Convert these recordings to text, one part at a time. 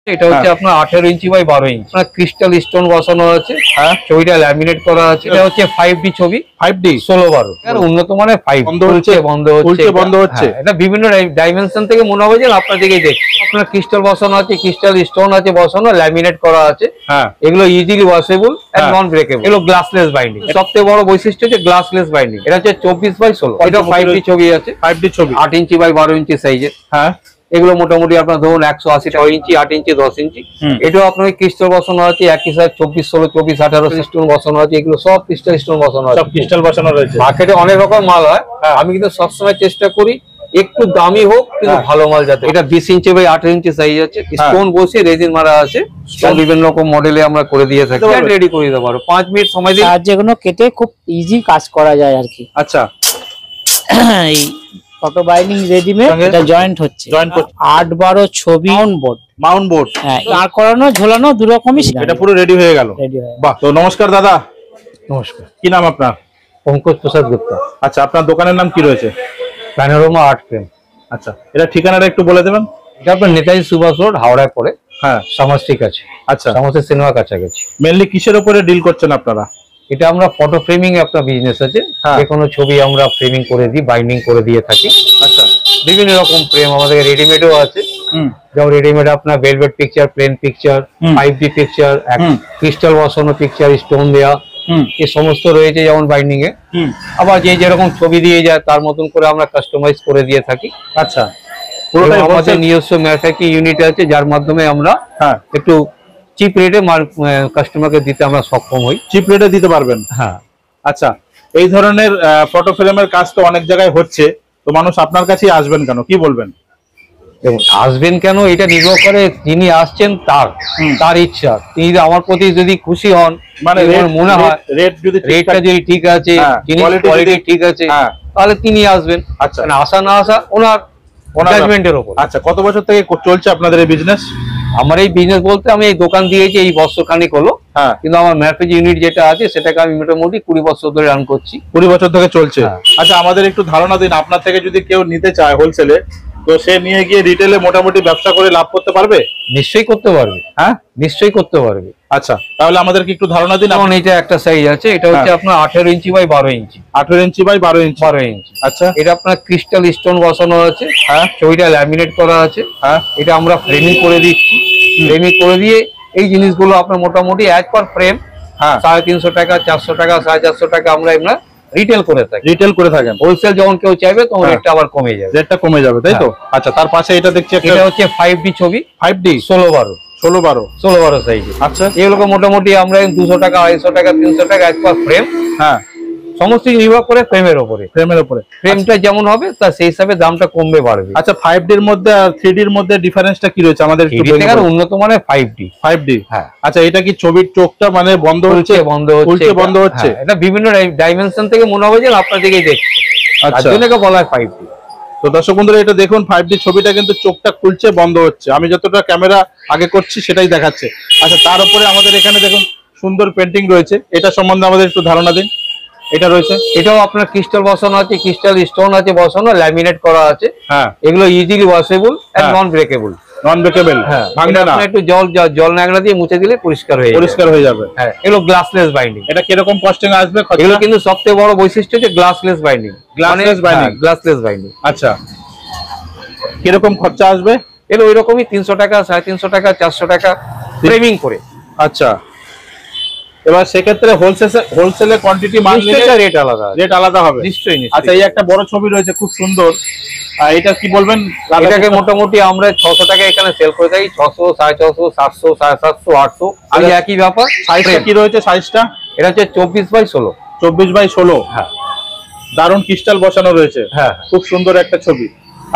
এটা হচ্ছে আপনার 18 ইঞ্চি বাই 12 ইঞ্চি আপনার ক্রিস্টাল স্টোন বসানো আছে। হ্যাঁ, ছবিটা ল্যামিনেট করা আছে। এটা হচ্ছে 5D ছবি, 5D 16-12 এর উন্নত মানের 5 বন্ধ হচ্ছে। এটা বিভিন্ন ডাইমেনশন থেকে মনে হবে যে আপনার দিকেই দেখছে। আপনার ক্রিস্টাল বসানো আছে, ক্রিস্টাল স্টোন আছে বসানো, ল্যামিনেট করা আছে। হ্যাঁ, এগুলো easily washable and non breakable. এগুলো গ্লাসলেস বাইন্ডিং। সবথেকে বড় বৈশিষ্ট্য হচ্ছে গ্লাসলেস বাইন্ডিং। এটা হচ্ছে 24/16। এটা 5D ছবি আছে, 5D ছবি 8 ইঞ্চি বাই 12 ইঞ্চি সাইজের। হ্যাঁ, এগুলো মোটামুটি আপনার ধরুন 180 ইঞ্চি, 8 ইঞ্চি, 10 ইঞ্চি। এটাও আপনার ক্রিস্টাল বসানো আছে, একই সাইজ 24-16, 24-18 স্টোন বসানো আছে। এগুলো সব ক্রিস্টাল স্টোন বসানো আছে, সব ক্রিস্টাল বসানো রয়েছে। মার্কেটে অনেক রকম মাল হয়, আমি কিন্তু সবসময় চেষ্টা করি একটু দামি হোক কিন্তু ভালো মাল যাতে। এটা 20 ইঞ্চি বাই 18 ইঞ্চি সাইজ আছে, স্টোন বসিয়ে রেজিন মারা আছে। বিভিন্ন রকম মডেলে আমরা করে দিয়ে থাকি, রেডি করে দিতে পারো 5 মিনিট সময় দিয়ে। যেগুলো কেটে খুব ইজি কাজ করা যায় আর কি। আচ্ছা, এই ফটো বাইন্ডিং রেডিমেড, এটা জয়েন্ট হচ্ছে 8-12 ছবি মাউন্ট বোর্ড। হ্যাঁ, আর করানো ঝোলানো দু রকমই। এটা পুরো রেডি হয়ে গেল। বাহ, তো নমস্কার দাদা। নমস্কার। কি নাম আপনার? পঙ্কজ প্রসাদ গুপ্তা। আচ্ছা, আপনার দোকানের নাম কি রয়েছে? Panorama art frame. আচ্ছা, এটা ঠিকানাটা একটু বলে দেবেন। এটা আপনার নেতাজি সুভাষ রোড, হাওড়ায় পড়ে। হ্যাঁ, সমষ্টির কাছে। আচ্ছা, সমষ্টি সিনেমা কাছাকাছি। মেনলি কিসের উপরে ডিল করছেন আপনারা? এটা আমরা ফটো ফ্রেমিং এ আপনার বিজনেস আছে। যে কোনো ছবি আমরা ফ্রেমিং করে দিই, বাইন্ডিং করে দিয়ে থাকি। আচ্ছা, বিভিন্ন রকম ফ্রেম আমাদের রেডিমেডও আছে। যেমন রেডিমেড আপনার velvet picture, plain picture, 5D picture, crystal বসানো পিকচার, স্টোন দেওয়া, এই সমস্ত রয়েছে যেমন বাইন্ডিং এ। আবার যে যেরকম ছবি দিয়ে যায় তার মতন করে আমরা কাস্টমাইজ করে দিয়ে থাকি। আচ্ছা, পুরোটাই আমাদের নিজস্ব ম্যানুফ্যাকচারিং ইউনিট আছে, যার মাধ্যমে আমরা একটু চিপ রেটে কাস্টমারকে দিতে আমরা সক্ষম হই। চিপ রেটে দিতে পারবেন? হ্যাঁ। আচ্ছা, এই ধরনের ফটো ফ্রেমের কাজ তো অনেক জায়গায় হচ্ছে, তো মানুষ আপনার কাছেই আসবেন কেন, কি বলবেন? দেখুন, আসবেন কেন এটা নির্ভর করে যিনি আসছেন তার ইচ্ছা। তিনি আমার প্রতি যদি খুশি হন, মানে মনে হয় রেটটা যদি ঠিক আছে, কোয়ালিটি ঠিক আছে, তাহলে তিনি আসবেন। আচ্ছা, আসা না আসা ওনার জাজমেন্টের উপর। আচ্ছা, কত বছর থেকে চলছে আপনাদের এই বিজনেস? আমার এই বিজনেস বলতে আমি এই দোকান দিয়েছি এই বছরখানেক হলো। হ্যাঁ, কিন্তু আমার ম্যানুফ্যাকচারিং ইউনিট যেটা আছে সেটাকে আমি মোটামুটি 20 বছর ধরে রান করছি। 20 বছর থেকে চলছে। আচ্ছা, আমাদের একটু ধারণা দিন, আপনার থেকে যদি কেউ নিতে চায় হোলসেলে, তো সে নিয়ে গিয়ে রিটেলে মোটামুটি ব্যবসা করে লাভ করতে পারবে? নিশ্চয়ই করতে পারবে। হ্যাঁ, নিশ্চয়ই করতে পারবে। আচ্ছা, তাহলে আমাদেরকে একটু ধারণা দিন। যেমন এটা একটা সাইজ আছে, এটা হচ্ছে আপনার 18 inch by 12 inch. 18 inch by 12 ইঞ্চি। আচ্ছা, এটা আপনার ক্রিস্টাল স্টোন বসানো আছে। হ্যাঁ, ছবিটা ল্যামিনেট করা আছে। হ্যাঁ, এটা আমরা ফ্রেমিং করে দিচ্ছি। ফ্রেমিং করে দিয়ে এই জিনিসগুলো আপনার মোটামুটি অ্যাজ পার ফ্রেম 350 টাকা, 400 টাকা, 450 টাকা আমরা রিটেল করে থাকি। রিটেল করে থাকেন। হোলসেল যখন কেউ চাইবে তখন রেটটা আবার কমে যাবে। রেটটা কমে যাবে, তাই তো? আচ্ছা, তার পাশে এটা দেখছি, এটা হচ্ছে 5D ছবি, 5D 16-12 সাইজ। আচ্ছা, এগুলোকে মোটামুটি আমরা 200 টাকা, 250 টাকা, 300 টাকা অ্যাজ পার ফ্রেম। হ্যাঁ, সমস্ত নির্ভর করে ফ্রেমের উপরে। ফ্রেমটা যেমন হবে তার সেই হিসাবে দামটা কমবে বাড়বে। আচ্ছা, 5D এর মধ্যে আর 3D এর মধ্যে ডিফারেন্সটা কি রয়েছে আমাদের একটু বলুন। এটা উন্নত মানের 5D। হ্যাঁ। আচ্ছা, এটা কি ছবির চোখটা মানে বন্ধ হচ্ছে? এটা বিভিন্ন ডাইমেনশন থেকে মনে হবে যে আপনার দিকেই দেখছে। আচ্ছা, তার জন্য বলা হয় 5D। তো দর্শক বন্ধুরা, এটা দেখুন 5D ছবিটা কিন্তু চোখটা খুলছে বন্ধ হচ্ছে। আমি যতটা ক্যামেরা আগে করছি সেটাই দেখাচ্ছে। আচ্ছা, তার উপরে আমাদের এখানে দেখুন সুন্দর পেন্টিং রয়েছে, এটা সম্বন্ধে আমাদের একটু ধারণা দিন। এটা রয়েছে, এটাও আপনার ক্রিস্টাল বসানো আছে, ক্রিস্টাল স্টোন আছে বসানো, ল্যামিনেট করা আছে। হ্যাঁ, এগুলো easily washable and non breakable. হ্যাঁ, ভাঙবে না। একটু জল ন্যাকড়া দিয়ে মুছে দিলে পরিষ্কার হয়ে যাবে। হ্যাঁ, এগুলো গ্লাসলেস বাইন্ডিং। এটা কিরকম কস্টিং আসবে? এগুলো কিন্তু সবথেকে বড় বৈশিষ্ট্য হচ্ছে গ্লাসলেস বাইন্ডিং। গ্লাসলেস বাইন্ডিং। আচ্ছা, কিরকম খরচা আসবে? এগুলো ওই রকমই 300 টাকা, 350 টাকা, 400 টাকা ফ্রেমিং করে। আচ্ছা, এবার সেক্ষেত্রে হোলসেলে কোয়ান্টিটি মাল নিলে রেট আলাদা হবে নিশ্চয়ই। আচ্ছা, এই একটা বড় ছবি রয়েছে খুব সুন্দর, এটা কি বলবেন? এটাকে মোটামুটি আমরা 600 টাকা এখানে সেল করে থাকি। 600, 650, 700, 750, 800 আর একই ব্যাপার। সাইজটা কি রয়েছে? সাইজটা এটা হচ্ছে 24/16। 24/16। হ্যাঁ, দারুণ ক্রিস্টাল বসানো রয়েছে। হ্যাঁ, খুব সুন্দর একটা ছবি।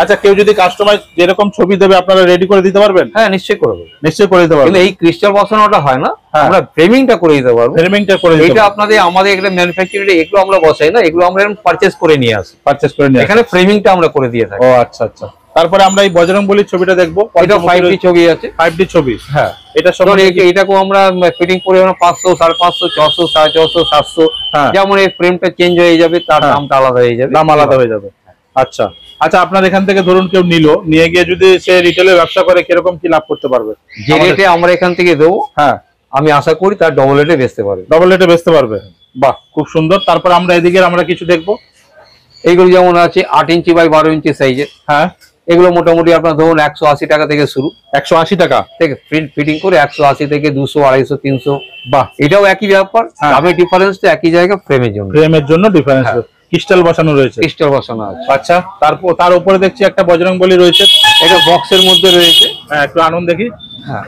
আচ্ছা, কেউ যদি কাস্টমাইজ যেরকম ছবি দেবে আপনারা রেডি করে দিতে পারবেন? হ্যাঁ, নিশ্চয়ই করব। নিশ্চয়ই করে দিতে পারবেন। কিন্তু এই ক্রিস্টাল বসানোটা হয় না, আমরা ফ্রেমিংটা করে দিতে পারবো। ফ্রেমিংটা করে দিতে এটা আপনাদের আমাদের এখানে ম্যানুফ্যাকচারিং এগুলো আমরা বসাই না, এগুলো আমরা পারচেজ করে নিয়ে আসি। এখানে ফ্রেমিংটা আমরা করে দিয়ে থাকি। ও আচ্ছা আচ্ছা। তারপরে আমরা এই বজরংবলীর ছবিটা দেখবো। এটা 5D ছবি আছে। 5D ছবি। হ্যাঁ, এটা সঙ্গে এটাকেও আমরা ফিটিং করে 500, 550, 600, 450, 700। যেমন এই ফ্রেমটা চেঞ্জ হয়ে যাবে তার দামটা আলাদা হয়ে যাবে। দাম আলাদা হয়ে যাবে। আচ্ছা, আচ্ছা, আপনার এখান থেকে ধরুন কেউ নিল, নিয়ে গিয়ে যদি সে রিটেলে ব্যবসা করে কিরকম কি লাভ করতে পারবে? যে রেটে আমরা এখান থেকে দেবো, হ্যাঁ, আমি আশা করি তার ডবল রেটে বেচতে পারবে। ডবল রেটে বেচতে পারবে। বাহ, খুব সুন্দর। তারপর আমরা এদিকে আমরা কিছু দেখবো। এইগুলো যেমন আছে 8 ইঞ্চি বাই 12 ইঞ্চি সাইজের। হ্যাঁ, এগুলো মোটামুটি আপনার ধরুন 180 টাকা থেকে শুরু। 180 টাকা থেকে ফিটিং করে 180 থেকে 200, 250, 300। বাহ, এটাও একই ব্যাপার, দামের ডিফারেন্স তো একই জায়গা, ফ্রেমের জন্য। ফ্রেমের জন্য ডিফারেন্স, ক্রিস্টাল বসানো রয়েছে। ক্রিস্টাল বসানো আছে। আচ্ছা, তারপর তার উপরে দেখছি একটা বজরংবলী রয়েছে। এটা বক্সের মধ্যে রয়েছে। হ্যাঁ, একটু আনন্দ দেখি। হ্যাঁ,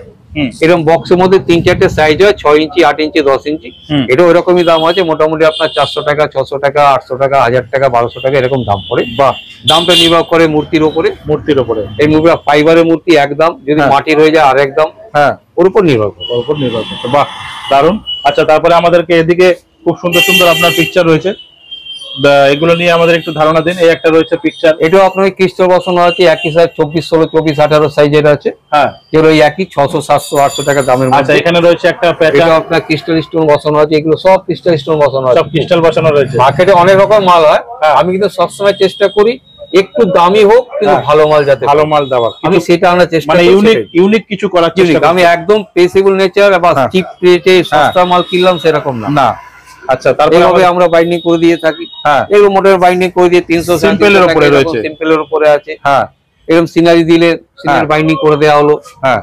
এরকম বক্সের মধ্যে 3-4টে সাইজ হয়, 6 ইঞ্চি, 8 ইঞ্চি, 10 ইঞ্চি। এটাও এরকমই দাম আছে, মোটামুটি আপনার 400 টাকা, 600 টাকা, 800 টাকা, 1000 টাকা, 1200 টাকা এরকম দাম পড়ে। বাহ, দামটা নির্ভর করে মূর্তির উপরে। মূর্তির উপরে এই মূর্তি ফাইবারের মূর্তি একদম, যদি মাটির হয়ে যায় আরেক দাম। হ্যাঁ, ওর উপর নির্ভর করে। ওর উপর নির্ভর করছে। বাহ, দারুন। আচ্ছা, তারপরে আমাদেরকে এদিকে খুব সুন্দর সুন্দর আপনার পিকচার রয়েছে, এগুলো নিয়ে আমাদের একটু ধারণা দিন। এই একটা রয়েছে পিকচার, এটাও আপনার ক্রিস্টাল বসানো আছে, একই সাইজ 24, 16, 24, 18 সাইজের আছে। হ্যাঁ, যেগুলো একই 600, 700, 800 টাকা দামের মধ্যে। আচ্ছা, এখানে রয়েছে একটা প্যাটার্ন, এটা আপনার ক্রিস্টাল স্টোন বসানো আছে। এগুলো সব ক্রিস্টাল স্টোন বসানো আছে, সব ক্রিস্টাল বসানো রয়েছে। মার্কেটে অনেক রকম মাল হয়, আমি কিন্তু সবসময় চেষ্টা করি একটু দামি হোক কিন্তু ভালো মাল, যাতে ভালো মাল দেওয়ার, আমি সেটা আমরা চেষ্টা মানে করি। ইউনিক কিছু করার চেষ্টা করি। আমি একদম পেসেবল নেচার বা চিপ রেটে সস্তা মাল কিনলাম সেরকম না। না। আচ্ছা, তারপরে আমরা বাইন্ডিং করে দিয়ে থাকি। হ্যাঁ, এগুলো মোটর বাইন্ডিং করে দিয়ে 300 সিম্পলের উপরে রয়েছে, সিম্পলের উপরে আছে। হ্যাঁ, এরকম সিনারি দিলে সিনারি বাইন্ডিং করে দেওয়া হলো। হ্যাঁ,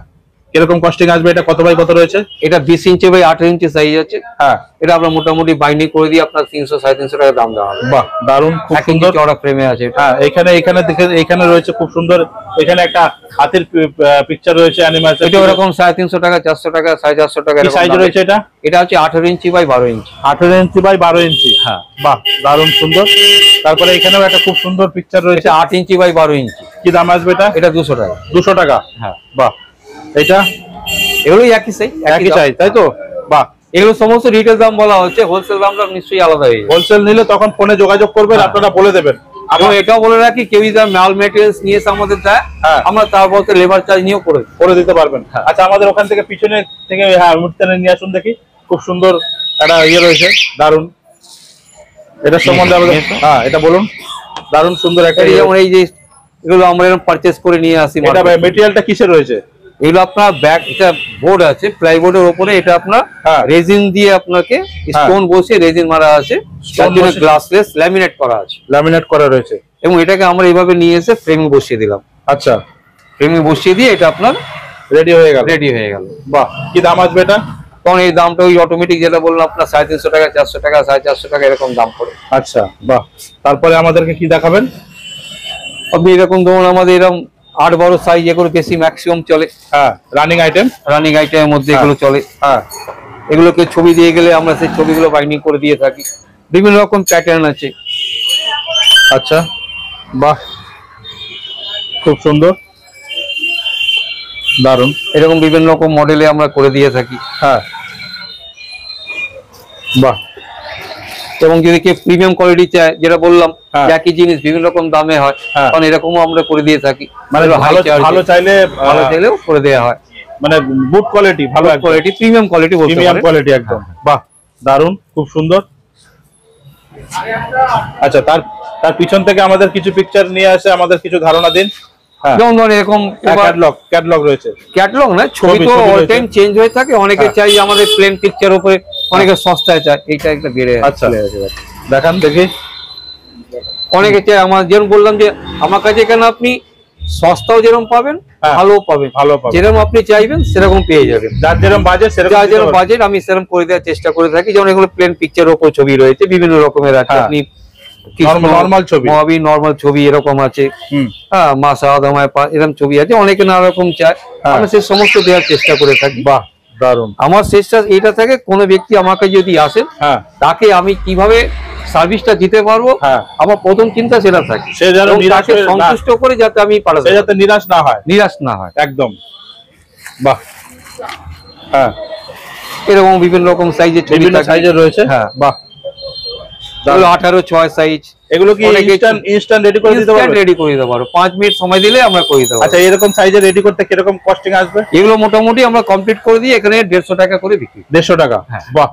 কিরকম কস্টিং আসবে? এটা কত বাই কত রয়েছে? এটা 20 ইঞ্চি বাই 18 ইঞ্চি সাইজ আছে। হ্যাঁ, এটা আমরা মোটামুটি বাইন্ডিং করে দিয়ে আপনার 300, 350 টাকা দাম দেওয়া হবে। বাহ, দারুন, খুব সুন্দর চড়া ফ্রেমে আছে। হ্যাঁ, এখানে দেখে, এখানে রয়েছে খুব সুন্দর, এখানে একটা হাতির পিকচার রয়েছে, অ্যানিমেশন। এটা এরকম 350 টাকা, 400 টাকা, 450 টাকা কি সাইজ রয়েছে এটা? এটা হচ্ছে 18 inch by 12 inch. 18 inch by 12 ইঞ্চি। হ্যাঁ, বাহ, দারুন সুন্দর। তারপরে এখানেও একটা খুব সুন্দর পিকচার রয়েছে, 8 ইঞ্চি বাই 12 ইঞ্চি। কি দাম আসবে এটা? এটা 200 টাকা। 200 টাকা। হ্যাঁ, বাহ, এটা এগুলোই একই সাইজ, একই সাইজ, তাই তো? বাহ, এগুলো সমস্ত রিটেল দাম বলা হচ্ছে, হোলসেল দামটা নিশ্চয়ই আলাদা হয়ে যাবে। হোলসেল নিলে তখন ফোনে যোগাযোগ করবেন, আপনারা বলে দেবেন। এবং এটাও বলে রাখি, কেউ যদি মাল মেটেরিয়ালস নিয়ে এসে আমাদের দেয়, আমরা তার বলতে লেবার চার্জ নিয়েও করে দিতে পারবেন। আচ্ছা, আমাদের ওখান থেকে পিছনে থেকে মূর্তিটা নিয়ে আসুন দেখি। খুব সুন্দর একটা ইয়ে রয়েছে, দারুন। এটা সম্বন্ধে আমাদের, হ্যাঁ, এটা বলুন। দারুন সুন্দর একটা, যেমন এই যে এগুলো আমরা এরকম পারচেজ করে নিয়ে আসি। এটা মেটেরিয়ালটা কিসের রয়েছে? এগুলো আপনার ব্যাক, এটা বোর্ড আছে, প্লাইবোর্ডের উপরে এটা আপনার রেজিন দিয়ে আপনাকে স্টোন বসে রেজিন মারা আছে, গ্লাসলেস ল্যামিনেট করা আছে, ল্যামিনেট করা রয়েছে। এবং এটাকে আমরা এইভাবে নিয়ে এসে ফ্রেমে বসিয়ে দিলাম। আচ্ছা, ফ্রেমে বসিয়ে দিয়ে এটা আপনার রেডি হয়ে গেল। বাহ, কি দাম আসবে এটা? কারণ এই দামটা ওই অটোমেটিক যেটা বললাম আপনার 350 টাকা, 400 টাকা, 450 টাকা এরকম দাম পড়ে। আচ্ছা, বাহ। তারপরে আমাদেরকে কি দেখাবেন? আপনি এরকম ধরুন আমাদের এরকম 8-12 সাইজ, এগুলো বেশি ম্যাক্সিমাম চলে। হ্যাঁ, রানিং আইটেমের মধ্যে এগুলো চলে। হ্যাঁ, এগুলোকে ছবি দিয়ে গেলে আমরা সেই ছবিগুলো বাইন্ডিং করে দিয়ে থাকি। বিভিন্ন রকম প্যাটার্ন আছে। আচ্ছা, বাহ, খুব সুন্দর, দারুন। এরকম বিভিন্ন রকম মডেলে আমরা করে দিয়ে থাকি। হ্যাঁ, বাহ। এবং যদি কেউ প্রিমিয়াম কোয়ালিটি চায়, যেটা বললাম একই জিনিস বিভিন্ন রকম দামে হয়, কারণ এরকমও আমরা করে দিয়ে থাকি। মানে ভালো চাইলেও করে দেওয়া হয়, মানে গুড কোয়ালিটি, ভালো quality, premium quality, premium quality একদম। বাহ, দারুন, খুব সুন্দর। আচ্ছা, তার পিছন থেকে আমাদের কিছু পিকচার নিয়ে আসে, আমাদের কিছু ধারণা দিন। যেমন ধরুন এরকম ক্যাটালগ রয়েছে। ক্যাটালগ না, ছবি তো অল টাইম চেঞ্জ হয়ে থাকে। অনেকে চাই আমাদের প্লেন পিকচার উপরে, অনেকে সস্তায় চায়, এইটা একটা বেড়ে চলে আসে। দেখান দেখি। অনেকে চাই আমার, যেরকম বললাম যে আমার কাছে এখানে আপনি সস্তাও যেরকম পাবেন, ভালোও পাবেন, যেরকম আপনি চাইবেন সেরকম পেয়ে যাবেন। যার যেরকম বাজেট আমি সেরকম করে দেওয়ার চেষ্টা করে থাকি। যেমন এগুলো প্লেন পিকচার উপর ছবি রয়েছে, বিভিন্ন রকমের আছে। আপনি নরমাল ছবি এরকম আছে, হ্যাঁ, মা সাহাদামায় এরকম ছবি আছে। অনেকে নানা রকম চায়, আমরা সেই সমস্ত দেওয়ার চেষ্টা করে থাকি। বাহ, দারুন। আমার চেষ্টা এটা থাকে, কোনো ব্যক্তি আমার কাছে যদি আসেন, তাকে আমি কিভাবে সার্ভিসটা দিতে পারবো, আমার প্রথম চিন্তা সেটা থাকে, সে যেন সন্তুষ্ট করে যাতে আমি পাঠাতে, যাতে নিরাশ না হয় একদম। বাহ, হ্যাঁ, এরকম বিভিন্ন রকম সাইজের রয়েছে। হ্যাঁ, বাহ, 18/6 সাইজ। এগুলো কি ইনস্ট্যান্ট রেডি করে দিতে পারবো? রেডি করে দিতে পারবো, 5 মিনিট সময় দিলে আমরা করে দিতে পারবো। আচ্ছা, এরকম সাইজে রেডি করতে কিরকম কস্টিং আসবে? এগুলো মোটামুটি আমরা কমপ্লিট করে দিই এখানে 150 টাকা করে বিক্রি। 150 টাকা। বাহ,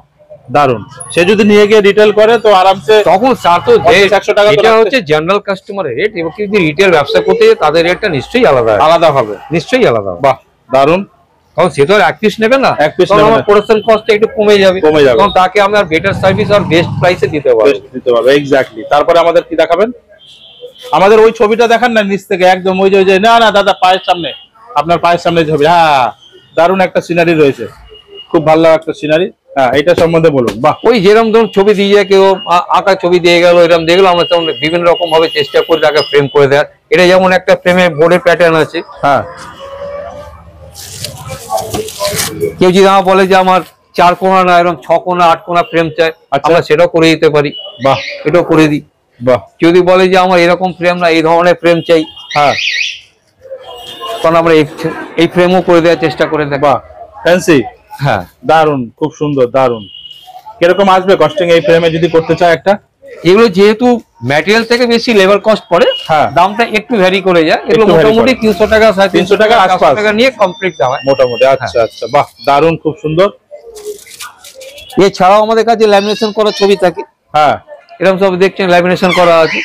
দারুন। সে যদি নিয়ে গিয়ে রিটেল করে তো আরামসে তখন স্যার তো 100 টাকা এটা হচ্ছে জেনারেল কাস্টমারের রেট, এবং যদি রিটেল ব্যবসা করতে যায় তাদের রেটটা নিশ্চয়ই আলাদা হবে, নিশ্চয়ই আলাদা। বাহ দারুন। কারণ সে তো আর এক পিস নেবে না, এক পিস তখন আমার প্রোডাকশন কস্টটা একটু কমে যাবে, তখন তাকে আমার বেটার সার্ভিস আর বেস্ট প্রাইসে দিতে পারবো। এক্স্যাক্টলি। তারপরে আমাদের কি দেখাবেন? আমাদের ওই ছবিটা দেখান না নিচ থেকে একদম, ওই যে না না দাদা পায়ের সামনে, আপনার পায়ের সামনে ছবি। হ্যাঁ দারুন একটা সিনারি রয়েছে, খুব ভালো একটা সিনারি। হ্যাঁ এটা সম্বন্ধে বলুন। বাহ, ওই যেরকম ধরুন ছবি দিয়ে যায়, কেউ আঁকা ছবি দিয়ে গেল, এরকম দেখলো, আমরা তখন বিভিন্ন রকম ভাবে চেষ্টা করি তাকে ফ্রেম করে দেওয়ার। এটা যেমন একটা ফ্রেমে বোর্ডের প্যাটার্ন আছে, হ্যাঁ কেউ যদি আমার বলে যে আমার 4 কোণা না এরকম 6 কোণা 8 কোণা ফ্রেম চাই, আমরা সেটাও করে দিতে পারি। বাহ, এটাও করে দিই। বাহ, যদি বলে যে আমার এরকম ফ্রেম না এই ধরনের ফ্রেম চাই, হ্যাঁ তখন আমরা এই ফ্রেমও করে দেওয়ার চেষ্টা করে দেবো। বাহ ফ্যান্সি। হ্যাঁ দারুন, খুব সুন্দর, দারুন। কিরকম আসবে কস্টিং এই ফ্রেমে যদি করতে চায় একটা? এগুলো যেহেতু ম্যাটেরিয়াল থেকে বেশি লেবার কস্ট পড়ে, দামটা একটু ভ্যারি করে যায়। এগুলো মোটামুটি 300 টাকা 350 টাকা আশপাশ টাকা নিয়ে কমপ্লিট দাম মোটামুটি। আচ্ছা আচ্ছা, বাহ দারুন, খুব সুন্দর। এছাড়াও আমাদের কাছে ল্যামিনেশন করা ছবি থাকে। হ্যাঁ এরকম সব দেখছেন ল্যামিনেশন করা আছে।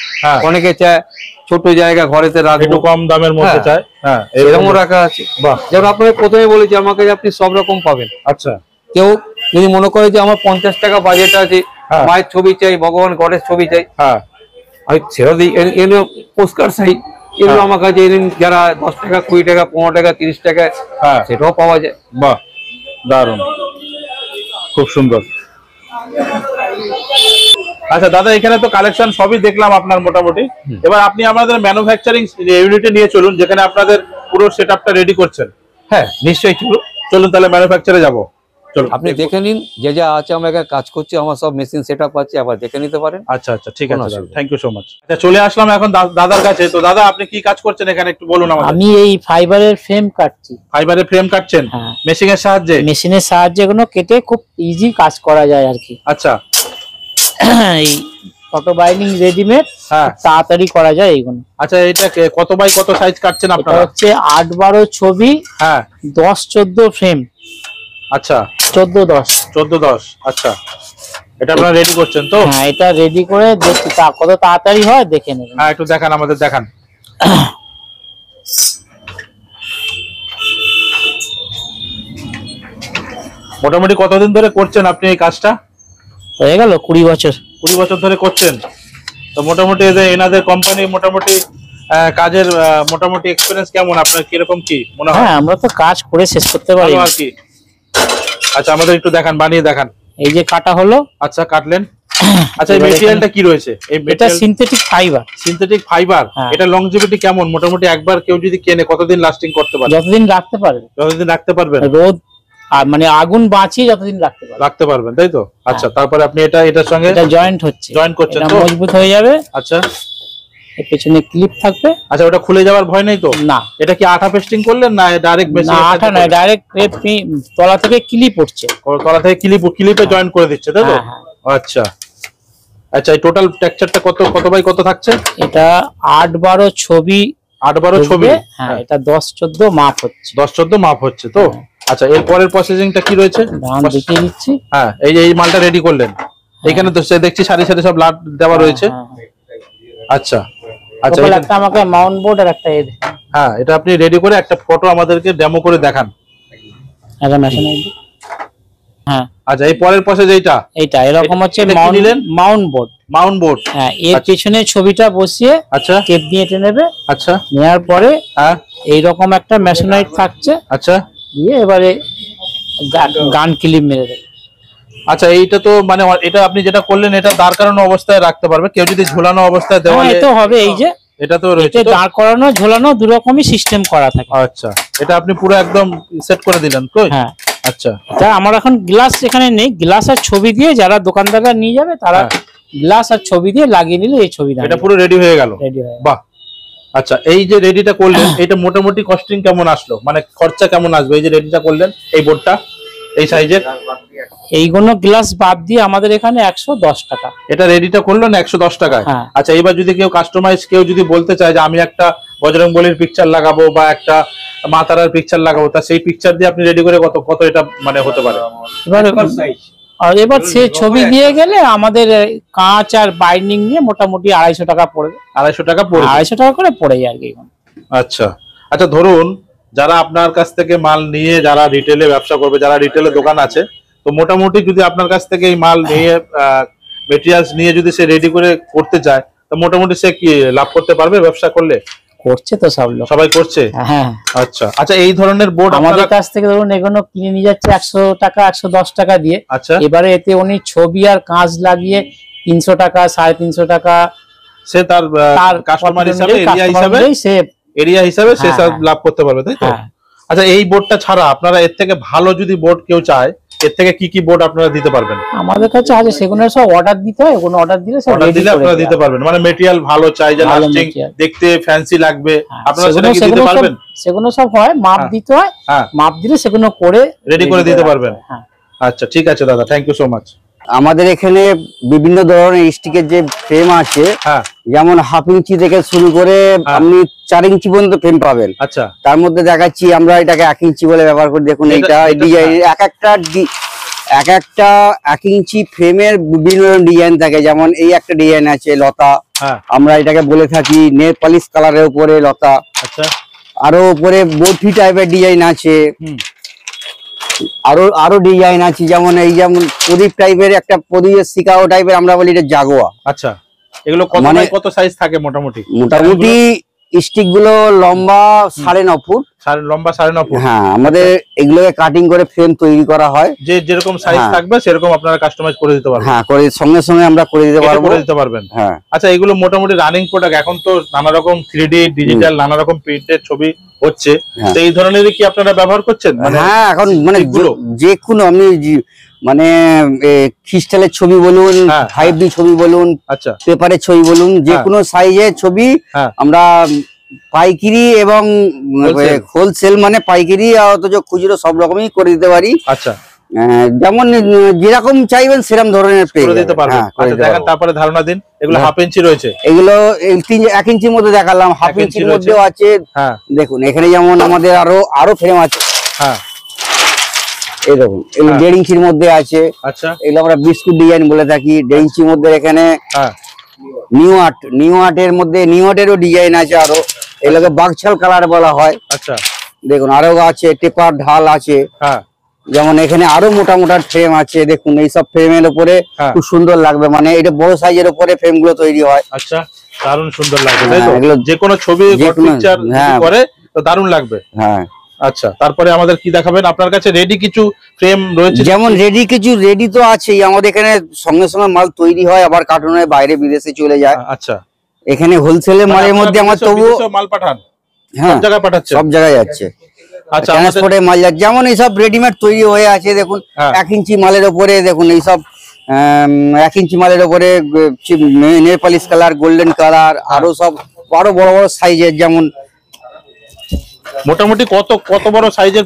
অনেকে চায় ছোট জায়গা ঘরেতে রাখবো, একটু কম দামের মধ্যে চায়, হ্যাঁ এরকমও রাখা আছে। যেমন আপনাকে প্রথমে বলেছি আমার কাছে আপনি সব রকম পাবেন। আচ্ছা, কেউ যদি মনে করে যে আমার 50 টাকা বাজেট আছে, মায়ের ছবি চাই, ভগবান গণেশ ছবি চাই, হ্যাঁ আমি ছেড়ে দিই। এগুলো পোস্টকার্ড সাইজ, এগুলো আমার কাছে যারা 10 টাকা 20 টাকা 15 টাকা 30 টাকা, সেটাও পাওয়া যায়। বাহ দারুন, খুব সুন্দর। আচ্ছা দাদা, এখানে তো কালেকশন সবই দেখলাম আপনার মোটামুটি। এবার আপনি আমাদের ম্যানুফ্যাকচারিং ইউনিটে নিয়ে চলুন, যেখানে আপনাদের পুরো সেটআপটা রেডি করছেন। হ্যাঁ নিশ্চয়ই, চলুন তাহলে ম্যানুফ্যাকচারে যাব। চলুন আপনি দেখে নিন, যে যা আছে আমরা এখানে কাজ করছি, আমার সব মেশিন সেটআপ আছে, আবার দেখে নিতে পারেন। আচ্ছা আচ্ছা, ঠিক আছে দাদা, থ্যাংক ইউ সো মাচ। আচ্ছা চলে আসলাম এখন দাদার কাছে। তো দাদা আপনি কি কাজ করছেন এখানে একটু বলুন আমাদের। আমি এই ফাইবারের ফ্রেম কাটছি। ফাইবারের ফ্রেম কাটছেন মেশিনের সাহায্যে? মেশিনের সাহায্যে এগুলো কেটে খুব ইজি কাজ করা যায় আর কি। আচ্ছা, এই ফটো বাইন্ডিং রেডিমেড, তাড়াতাড়ি করা যায় এইগুলো। আচ্ছা, এটা কত বাই কত সাইজ কাটছেন আপনারা? হচ্ছে 8-12 ছবি, 10-14 ফ্রেম। আচ্ছা, 14-10। আচ্ছা, এটা আপনারা রেডি করছেন তো? হ্যাঁ, এটা রেডি করে দেখি কত তাড়াতাড়ি হয় দেখে নেবেন। হ্যাঁ একটু দেখান, আমাদের দেখান। মোটামুটি কতদিন ধরে করছেন আপনি এই কাজটা? হয়ে গেল 20 বছর। 20 বছর ধরে করছেন তো। মোটামুটি এনাদের কোম্পানি মোটামুটি কাজের মোটামুটি এক্সপেরিয়েন্স কেমন আপনার, কিরকম কি মনে হয়? হ্যাঁ, আমরা তো কাজ করে শেষ করতে পারি আর কি। আচ্ছা, আমাদের একটু দেখান, বানিয়ে দেখান। এই যে কাটা হলো। আচ্ছা, কাটলেন। আচ্ছা, এই ম্যাটেরিয়ালটা কি রয়েছে? এটা সিনথেটিক ফাইবার। Synthetic fibre. এটা লংজিভিটি কেমন? মোটামুটি একবার কেউ যদি কেনে কতদিন লাস্টিং করতে পারে? যতদিন রাখতে পারবে। যতদিন রাখতে পারবেন। রোদ আর মানে আগুন বাঁচিয়ে যতদিন রাখতে পারবেন, তাই তো? আচ্ছা, তারপরে আপনি এটার সঙ্গে এটা জয়েন্ট করছেন তো? মজবুত হয়ে যাবে। আচ্ছা, এর পেছনে ক্লিপ থাকবে। আচ্ছা, ওটা খুলে যাওয়ার ভয় নেই তো? না। এটা কি আঠা পেস্টিং করলেন না ডাইরেক্ট মেশিন? না, আঠা নয়, ডাইরেক্ট তলা থেকে ক্লিপ উঠছে। তলা থেকে ক্লিপে জয়েন্ট করে দিচ্ছে, তাই তো? আচ্ছা আচ্ছা, এই টোটাল টেক্সচারটা কত বাই কত থাকছে? এটা 8-12 ছবি। 8-12 ছবি। হ্যাঁ, এটা 10-14 মাপ হচ্ছে। 10-14 মাপ হচ্ছে তো? আচ্ছা, এর পরের প্রসেসিংটা কি রয়েছে দেখিয়ে দিচ্ছি। হ্যাঁ, এই মালটা রেডি করলেন। এখানে তো দেখছি সারি সারি সব লাট দেওয়া রয়েছে। আচ্ছা আচ্ছা, একটা আমাকে মাউন্ট বোর্ড আর একটা হ্যাঁ, এটা আপনি রেডি করে একটা ফটো আমাদেরকে ডেমো করে দেখান। হ্যাঁ, আচ্ছা, এই পরের প্রসেস এইটা এরকম হচ্ছে মাউন্ট বোর্ড। হ্যাঁ, এর পেছনে ছবিটা বসিয়ে আচ্ছা টেপ দিয়ে টেনে নেবে। আচ্ছা, নেওয়ার পরে এইরকম একটা মেশনাইট থাকছে। আচ্ছা, দিয়ে এবারে গান ক্লিপ মেরে দেবে। আচ্ছা, এইটা তো মানে এটা আপনি যেটা করলেন এটা দাঁড় করানো অবস্থায় রাখতে পারবে কেউ, যদি ঝোলানো অবস্থায় দেওয়ালে এটা হবে। এই যে এটা তো রয়েছে, দাঁড় করানো ঝোলানো দু রকমই সিস্টেম করা থাকে। আচ্ছা, এটা আপনি পুরো একদম সেট করে দিলেন তো? হ্যাঁ। আচ্ছা, এটা আমার এখন গ্লাস এখানে নেই, গ্লাস আর ছবি দিয়ে যারা দোকানদাররা নিয়ে যাবে তারা গ্লাস আর ছবি দিয়ে লাগিয়ে নিলে এই ছবি এটা পুরো রেডি হয়ে গেল। বাহ। আচ্ছা, এই যে রেডিটা করলেন এটা মোটামুটি কস্টিং কেমন আসলো, মানে খরচা কেমন আসবে এই যে রেডিটা করলেন এই বোর্ডটা এই সাইজের? এইগুলো গ্লাস বাদ দিয়ে আমাদের এখানে 110 টাকা। এটা রেডিটা করলেন 110 টাকায়? আচ্ছা, এবার যদি কেউ কাস্টমাইজ কেউ যদি বলতে চায় যে আমি একটা বজরংবলীর পিকচার লাগাবো বা একটা মা তারার পিকচার লাগাবো, তা সেই পিকচার দিয়ে আপনি রেডি করে কত এটা মানে হতে পারে? আর এবার সে ছবি দিয়ে গেলে আমাদের কাঁচ আর বাইন্ডিং নিয়ে মোটামুটি 250 টাকা পড়বে। 250 টাকা পড়বে, 250 টাকা করে পড়ে যায় আর কি। আচ্ছা আচ্ছা, ধরুন যারা আপনার কাছ থেকে মাল নিয়ে যারা রিটেলে ব্যবসা করবে, যারা রিটেলে দোকান আছে, তো মোটামুটি যদি আপনার কাছ থেকে এই মাল নিয়ে মেটেরিয়ালস নিয়ে যদি সে রেডি করে করতে চায়, তো মোটামুটি সে কি লাভ করতে পারবে ব্যবসা করলে? করছে তো সব লোক, সবাই করছে। হ্যাঁ আচ্ছা আচ্ছা, এই ধরনের বোর্ড আমাদের কাছ থেকে ধরুন এগুলো কিনে নিয়ে যাচ্ছে 100 টাকা 110 টাকা দিয়ে। আচ্ছা, এবারে এতে উনি ছবি আর কাঁচ লাগিয়ে 300 টাকা 350 টাকা সে তার কাস্টমার হিসাবে এরিয়া হিসাবে সে লাভ করতে পারবে, তাই তো? আচ্ছা, এই বোর্ডটা ছাড়া আপনারা এর থেকে ভালো যদি বোর্ড কেউ চায়, এর থেকে কি কি বোর্ড আপনারা দিতে পারবেন? আমাদের কাছে আছে, সেগুলো সব অর্ডার দিতে হয়, কোনো অর্ডার দিলে সব অর্ডার দিলে আপনারা দিতে পারবেন। মানে ম্যাটেরিয়াল ভালো চাই, যে লাস্টিং দেখতে ফ্যান্সি লাগবে, আপনারা সেটা কি দিতে পারবেন? সেগুলো সব হয়, মাপ দিতে হয়, মাপ দিলে সেগুলো করে রেডি করে দিতে পারবেন। আচ্ছা ঠিক আছে দাদা, থ্যাংক ইউ সো মাচ। আমাদের এখানে বিভিন্ন ধরনের স্টিকের যে ফ্রেম আছে, যেমন 1/2 ইঞ্চি থেকে শুরু করে আপনি 4 ইঞ্চি পর্যন্ত ফ্রেম পাবেন। আচ্ছা, তার মধ্যে দেখাচ্ছি আমরা এটাকে 1 ইঞ্চি বলে ব্যবহার করি। দেখুন এইটা ডিজাইন, এক একটা 1 ইঞ্চি ফ্রেমের বিভিন্ন ডিজাইন থাকে। যেমন এই একটা ডিজাইন আছে লতা, আমরা এটাকে বলে থাকি নেল পলিশ কালারের উপরে লতা। আচ্ছা, আরো উপরে বরফি টাইপের ডিজাইন আছে, আরো ডিজাইন আছে। যেমন এই যেমন প্রদীপ টাইপের একটা প্রদীপের শিকাও টাইপের, আমরা বলি এটা জাগোয়া। আচ্ছা, এগুলো কত সাইজ থাকে মোটামুটি? মোটামুটি স্টিক গুলো লম্বা 9.5 ফুট। লম্বা 9.5 ফুট। হ্যাঁ, আমাদের এগুলোকে কাটিং করে ফ্রেম তৈরি করা হয়, যে যেরকম সাইজ থাকবে সেরকম আপনারা কাস্টমাইজ করে দিতে পারবেন। হ্যাঁ, করে সঙ্গে সঙ্গে আমরা করে দিতে পারবেন। হ্যাঁ। আচ্ছা, এগুলো মোটামুটি রানিং প্রোডাক্ট। এখন তো নানা রকম 3D ডিজিটাল নানা রকম প্রিন্টেড ছবি হচ্ছে, তো এই ধরনেরই কি আপনারা ব্যবহার করছেন? হ্যাঁ, এখন মানে যে কোনো আপনি মানে ক্রিস্টালের ছবি বলুন, 5D ছবি বলুন, আচ্ছা পেপারের ছবি বলুন, যে কোনো সাইজের ছবি আমরা পাইকারি এবং হোলসেল মানে পাইকারি অথচ খুচরো সব রকমই করে দিতে পারি। আচ্ছা, যেমন যেরকম চাইবেন সেরকম ধরনের করে দিতে পারবেন। আচ্ছা, দেখেন তারপরে ধারণা দিন। এগুলো 1/2 ইঞ্চি রয়েছে, এগুলো 1 ইঞ্চির মধ্যে দেখালাম, 1/2 ইঞ্চির মধ্যেও আছে। দেখুন এখানে যেমন আমাদের আরো ফ্রেম আছে। হ্যাঁ, এই দেখুন এগুলো 1.5 ইঞ্চির মধ্যে আছে। আচ্ছা, এগুলো আমরা বিস্কুট ডিজাইন বলে থাকি। 1.5 ইঞ্চির মধ্যে এখানে নিউ আর্টের মধ্যে নিউ আর্টেরও ডিজাইন আছে আরো, এগুলোকে বাগছাল কালার বলা হয়। আচ্ছা, দেখুন আরো আছে, টেপার ঢাল আছে। যেমন এখানে আরো মোটা মোটা ফ্রেম আছে। দেখুন এইসব ফ্রেমের উপরে খুব সুন্দর লাগবে, মানে এটা বড় সাইজের উপরে ফ্রেম গুলো তৈরি হয়। আচ্ছা, দারুণ সুন্দর লাগবে, তাই তো? যে কোনো ছবি পিকচার করে তো দারুণ লাগবে। হ্যাঁ, আচ্ছা, তারপরে আমাদের কি দেখাবেন? আপনার কাছে রেডি কিছু ফ্রেম রয়েছে? যেমন রেডি তো আছেই, আমাদের এখানে সঙ্গে সঙ্গে মাল তৈরি হয়, আবার কার্টুনে বাইরে বিদেশে চলে যায়। আচ্ছা, এখানে হোলসেলের মালের মধ্যে আমার তবুও মাল পাঠান? হ্যাঁ, সব জায়গায় পাঠাচ্ছে, সব জায়গায় যাচ্ছে। আচ্ছা, ট্রান্সপোর্টে মাল যাচ্ছে। যেমন এইসব রেডিমেড তৈরি হয়ে আছে, দেখুন 1 ইঞ্চি মালের উপরে দেখুন এইসব 1 ইঞ্চি মালের উপরে nail polish colour, golden colour, আরো সব আরো বড় বড় সাইজের। যেমন মোটামুটি কত বড় সাইজের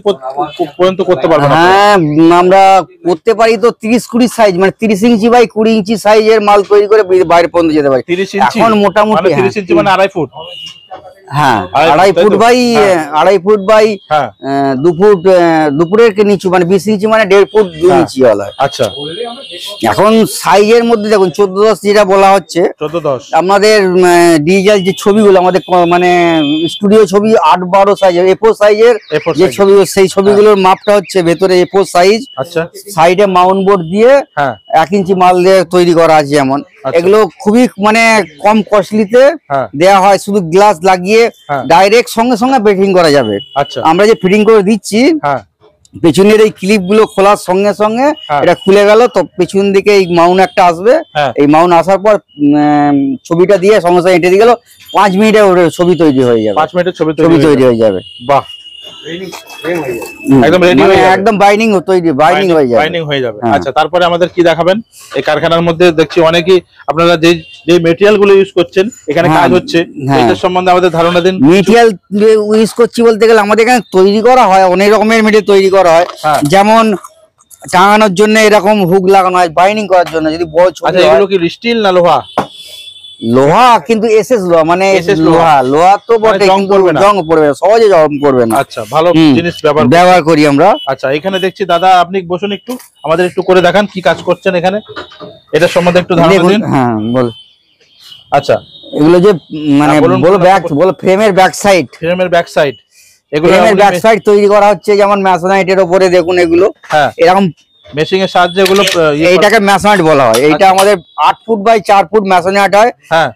পর্যন্ত করতে পারবেন? হ্যাঁ, আমরা করতে পারি তো 30-20 সাইজ, মানে 30 ইঞ্চি বাই 20 ইঞ্চি সাইজের মাল তৈরি করে বাইরে পর্যন্ত যেতে পারি। 30 ইঞ্চি এখন মোটামুটি 30 ইঞ্চি মানে 2.5 ফুট। হ্যাঁ, 2.5 ফুট বাই 2 ফুট, 2 ফুটের নিচু, মানে 20 ইঞ্চি মানে 1.5 ফুট 2 ইঞ্চি ওয়ালা। আচ্ছা, এখন সাইজের মধ্যে দেখুন 14-10 যেটা বলা হচ্ছে, 14-10 আমাদের ডিজিটাল যে ছবিগুলো আমাদের মানে স্টুডিও ছবি 8-12 সাইজের A4 সাইজের যে ছবি, সেই ছবিগুলোর মাপটা হচ্ছে ভেতরে A4 সাইজ। আচ্ছা, সাইডে মাউন্ট বোর্ড দিয়ে 1 ইঞ্চি মাল দিয়ে তৈরি করা আছে। যেমন এগুলো খুবই মানে কম কস্টলিতে দেয়া হয়, শুধু গ্লাস লাগিয়ে ডাইরেক্ট সঙ্গে সঙ্গে ফিটিং করা যাবে। আচ্ছা, আমরা যে ফিটিং করে দিচ্ছি, পেছনের এই ক্লিপ গুলো খোলার সঙ্গে সঙ্গে এটা খুলে গেল, তো পেছন দিকে এই মাউন্ট একটা আসবে। এই মাউন্ট আসার পর ছবিটা দিয়ে সঙ্গে সঙ্গে এঁটে দিয়ে গেল, 5 মিনিটে ছবি তৈরি হয়ে যাবে। 5 মিনিটে ছবি তৈরি হয়ে যাবে। বাহ, একদম রেডি হয়ে যাবে, একদম বাইন্ডিং হয়ে যাবে। আচ্ছা, তারপরে আমাদের কি দেখাবেন? এই কারখানার মধ্যে দেখছি অনেকেই আপনারা যে মেটেরিয়াল গুলো ইউজ করছেন, এখানে কাজ হচ্ছে, এটার সম্বন্ধে আমাদের ধারণা দিন। মেটেরিয়াল ইউজ করছি বলতে গেলে আমাদের এখানে তৈরি করা হয় অনেক রকমের মেটেরিয়াল তৈরি করা হয়। যেমন টাঙানোর জন্য এরকম হুক লাগানো হয়, বাইন্ডিং করার জন্য যদি বড় ছবি। আচ্ছা, এগুলো কি স্টিল না লোহা? লোহা কিন্তু এসএস লোহা, মানে SS লোহা তো বটে, জং কিন্তু পড়বে না। জং পড়বে না, সহজে জং পড়বে না। আচ্ছা, ভালো জিনিস ব্যবহার করি আমরা। আচ্ছা, এখানে দেখছি দাদা, আপনি বসুন একটু, আমাদের একটু করে দেখান কি কাজ করছেন এখানে, এটা সম্বন্ধে একটু ধারণা দিন। হ্যাঁ বল। আচ্ছা, এগুলো যে মানে বলুন, বলো ফ্রেমের ব্যাক সাইড, ফ্রেমের ব্যাক সাইড, এগুলো ফ্রেমের ব্যাক সাইড তৈরি করা হচ্ছে, যেমন ম্যাসোনাইটের উপরে দেখুন এগুলো এরকম মেশিং এর সাহায্যে এগুলো এইটাকে ম্যাসোনাইট বলা হয়। এইটা আমাদের 8 ফুট বাই 4 ফুট ম্যাসোনাইট হয়। হ্যাঁ,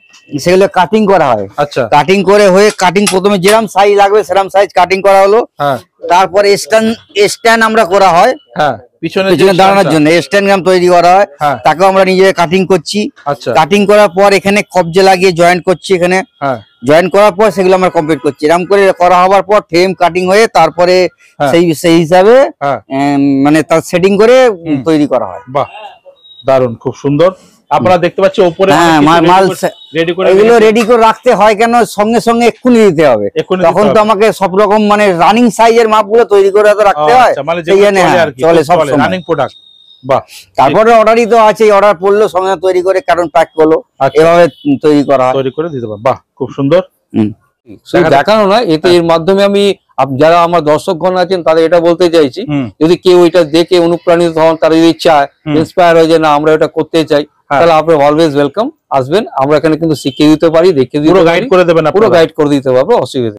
সেগুলো কাটিং করা হয়। আচ্ছা, কাটিং করে হয়ে কাটিং প্রথমে যেরকম সাইজ লাগবে সেরকম সাইজ কাটিং করা হলো। হ্যাঁ, তারপরে স্ট্যান্ড আমরা করা হয়, হ্যাঁ, পিছনে দাঁড়ানোর জন্য স্ট্যান্ড তৈরি করা হয়। হ্যাঁ, তাকেও আমরা নিজে কাটিং করছি। আচ্ছা, কাটিং করার পর এখানে কবজে লাগিয়ে জয়েন্ট করছি, এখানে হ্যাঁ, জয়েন করার পর সেগুলো আমরা কমপ্লিট করছি। এরকম করে করা হওয়ার পর ফ্রেম কাটিং হয়ে তারপরে সেই হিসাবে মানে তার সেটিং করে তৈরি করা হয়। বাহ, দারুণ, খুব সুন্দর। আপনারা দেখতে পাচ্ছেন উপরে মাল রেডি করে, এগুলো রেডি করে রাখতে হয় কেন, সঙ্গে সঙ্গে এক্ষুনি দিতে হবে, তখন তো আমাকে সব রকম মানে রানিং সাইজের মাপগুলো তৈরি করে রাখতে হয়। চলে সব রানিং প্রোডাক্ট। বাহ, তারপরে অর্ডারই তো আছে, অর্ডার পড়লো সঙ্গে তৈরি করে কারণ প্যাক করলো, এভাবে তৈরি করা হয়, তৈরি করে দিতে পারবে। বাহ, খুব সুন্দর। দেখানো না, এতে এর মাধ্যমে আমি যারা আমার দর্শকগণ আছেন তাদের এটা বলতে চাইছি, যদি কেউ এটা দেখে অনুপ্রাণিত হন, তারা যদি চায় ইন্সপায়ার হয়ে যে না আমরা এটা করতে চাই, তাহলে আপনারা অলওয়েজ ওয়েলকাম, আসবেন। আমরা এখানে কিন্তু শিখিয়ে দিতে পারি, দেখিয়ে দিতে পারি, পুরো গাইড করে দেবেন, পুরো গাইড করে দিতে পারবো, অসুবিধা